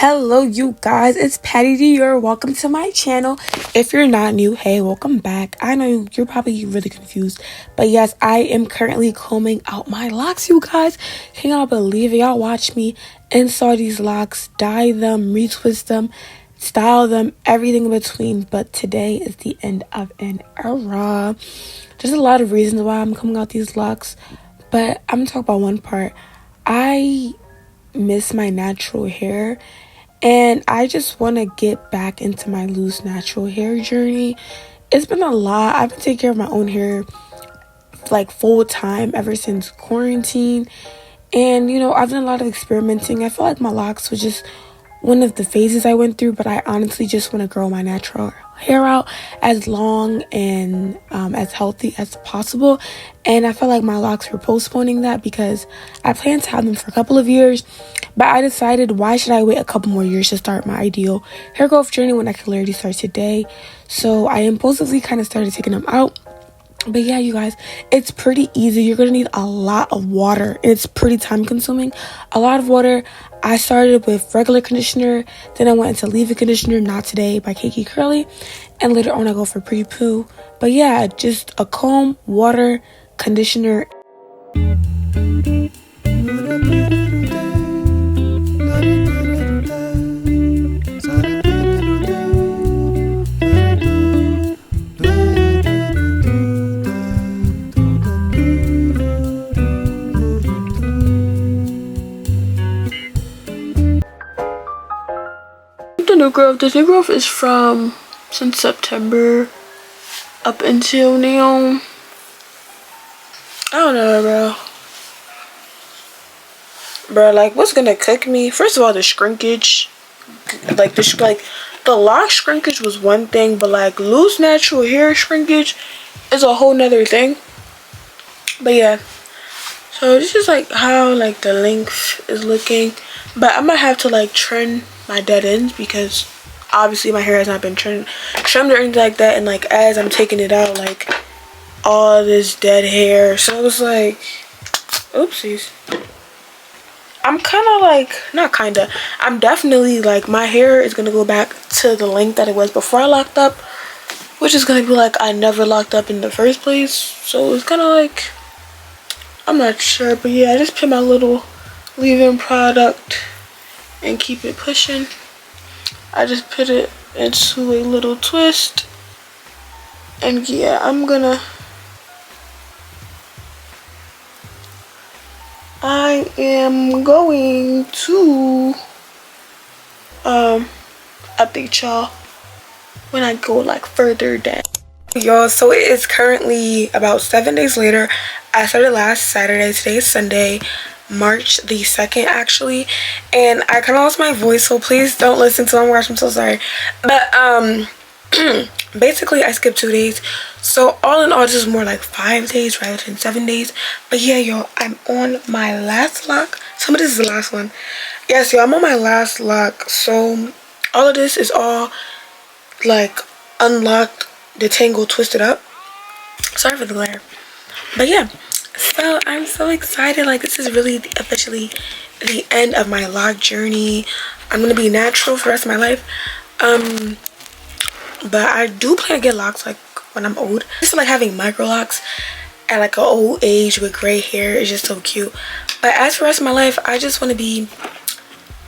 Hello you guys, it's Patty D. Welcome to my channel. If you're not new, hey, welcome back. I know you're probably really confused, but yes, I am currently combing out my locks, you guys. Can y'all believe it? Y'all watch me install these locks, dye them, retwist them, style them, everything in between. But today is the end of an era. There's a lot of reasons why I'm combing out these locks, but I'm gonna talk about one part. I miss my natural hair, and I just want to get back into my loose natural hair journey. It's been a lot. I've been taking care of my own hair like full time ever since quarantine, and I've done a lot of experimenting. I feel like my locks was just one of the phases I went through, but I honestly just want to grow my natural hair out as long and as healthy as possible. And I felt like my locks were postponing that because I plan to have them for a couple of years, but I decided, why should I wait a couple more years to start my ideal hair growth journey when I can literally start today? So I impulsively kind of started taking them out. But yeah, you guys, it's pretty easy. You're gonna need a lot of water. It's pretty time consuming. A lot of water. I started with regular conditioner, then I went into leave-in conditioner, Not Today by Kinky Curly, and later on I go for pre-poo. But yeah, just a comb, water, conditioner. This new growth is from since September up until now. I don't know, bro, like, what's gonna cook me? First of all, the shrinkage, like the lock shrinkage was one thing, but like loose natural hair shrinkage is a whole nother thing. But yeah, so this is like how like the length is looking, but I'm gonna have to like trim my dead ends because obviously my hair has not been trimmed or anything like that, and like as I'm taking it out, like all this dead hair, so it was like, oopsies. I'm kind of like, not kind of, I'm definitely like, my hair is gonna go back to the length that it was before I locked up, which is gonna be like I never locked up in the first place. So it's kind of like, I'm not sure, but yeah, I just put my little leave-in product and keep it pushing. I just put it into a little twist, and yeah, I am going to update y'all when I go like further down. Y'all, so it is currently about 7 days later. I started last Saturday. Today is Sunday, March the 2nd actually, and I kind of lost my voice, so please don't listen to my gosh, I'm so sorry. But basically I skipped 2 days, so all in all this is more like 5 days rather than 7 days. But yeah, y'all, I'm on my last lock. Some of this is the last one. Yes, y'all, I'm on my last lock. So all of this is all like unlocked, detangled, twisted up. Sorry for the glare, but yeah, so I'm so excited. Like, this is really officially the end of my lock journey. I'm gonna be natural for the rest of my life, but I do plan to get locks like when I'm old. Just like having micro locks at like an old age with gray hair is just so cute. But as for the rest of my life, I just want to be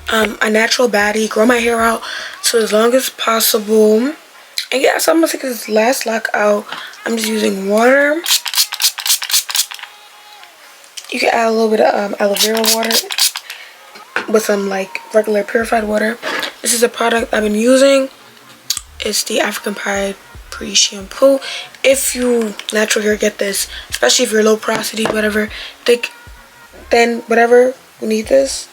a natural baddie, grow my hair out so as long as possible. And yeah, so I'm gonna take this last lock out. I'm just using water. You can add a little bit of aloe vera water with some like regular purified water. This is a product I've been using. It's the African Pride pre-shampoo. If you natural hair, get this, especially if you're low porosity, whatever, thick, thin, whatever, you need this.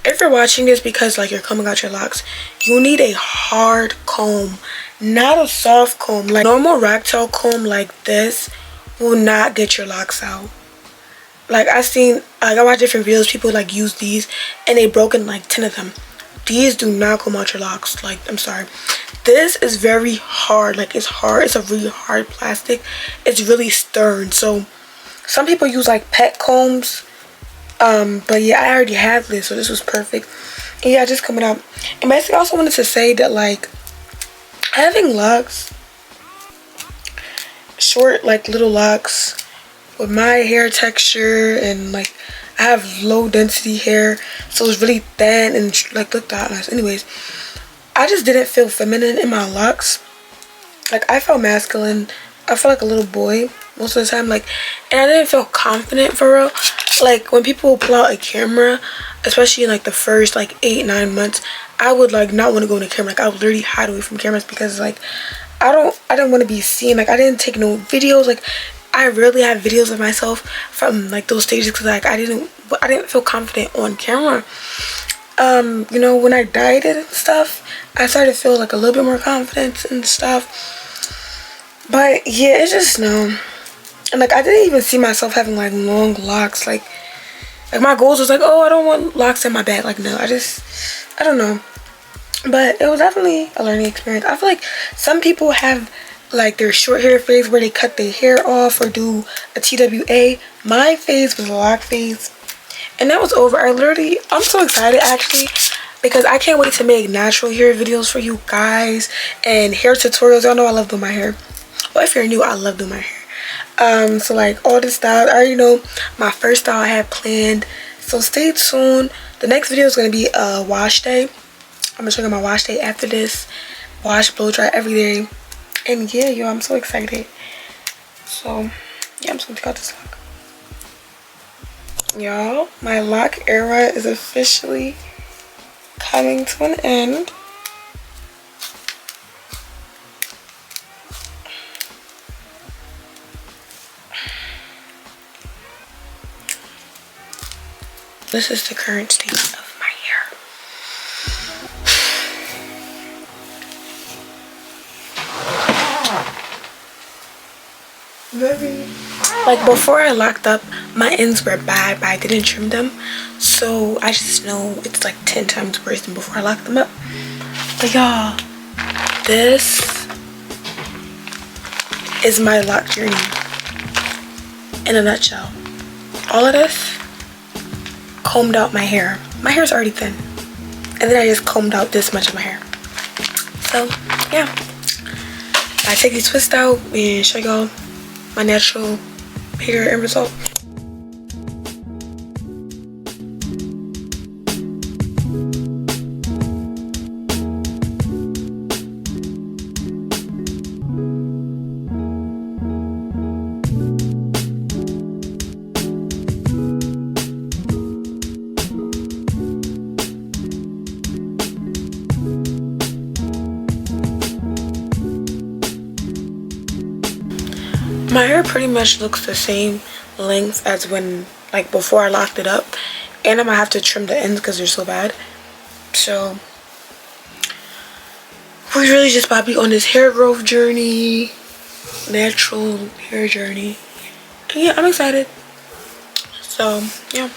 If you're watching this because like you're combing out your locks, you need a hard comb, not a soft comb. Like normal ragtail comb like this will not get your locks out. Like I watch different videos, people like use these and they broken like 10 of them. These do not comb out your locks. Like, I'm sorry, this is very hard. Like, it's hard. It's a really hard plastic. It's really stern. So some people use like pet combs, but yeah, I already have this, so this was perfect. And yeah, just coming out. And basically I also wanted to say that like having locks, short like little locks with my hair texture, and like I have low density hair, so it's really thin and like looked that nice. Anyways, I just didn't feel feminine in my locks. Like I felt masculine. I felt like a little boy most of the time. Like, and I didn't feel confident for real. Like when people pull out a camera, especially in like the first like 8-9 months, I would like not want to go in the camera. Like I would literally hide away from cameras because like I didn't want to be seen. Like I didn't take no videos. Like I rarely have videos of myself from like those stages because like I didn't feel confident on camera. You know, when I dieted and stuff, I started to feel like a little bit more confidence and stuff. But yeah, it's just no. And like I didn't even see myself having like long locks. Like my goals was like, oh, I don't want locks in my back. Like no, I don't know. But it was definitely a learning experience. I feel like some people have like their short hair phase where they cut their hair off or do a TWA. My phase was a lock phase, and that was over. I'm so excited actually, because I can't wait to make natural hair videos for you guys and hair tutorials. Y'all know I love doing my hair. Well, if you're new, I love doing my hair. So like all this style, I already know my first style I have planned, so stay tuned. The next video is going to be a wash day. I'm gonna show you my wash day after this. Wash, blow dry every day. And yeah, yo, I'm so excited. So yeah, I'm just gonna take out this lock. Y'all, my lock era is officially coming to an end. This is the current state of my hair. Like before I locked up, my ends were bad, but I didn't trim them. So I just know it's like 10 times worse than before I locked them up. But y'all, this is my lock journey in a nutshell. All of this, combed out my hair. My hair's already thin. And then I just combed out this much of my hair. So yeah, I take these twists out and show y'all my natural hair end result. My hair pretty much looks the same length as when, like, before I locked it up. And I'm gonna have to trim the ends because they're so bad. So we really just about to be on this hair growth journey, natural hair journey. And yeah, I'm excited. So yeah.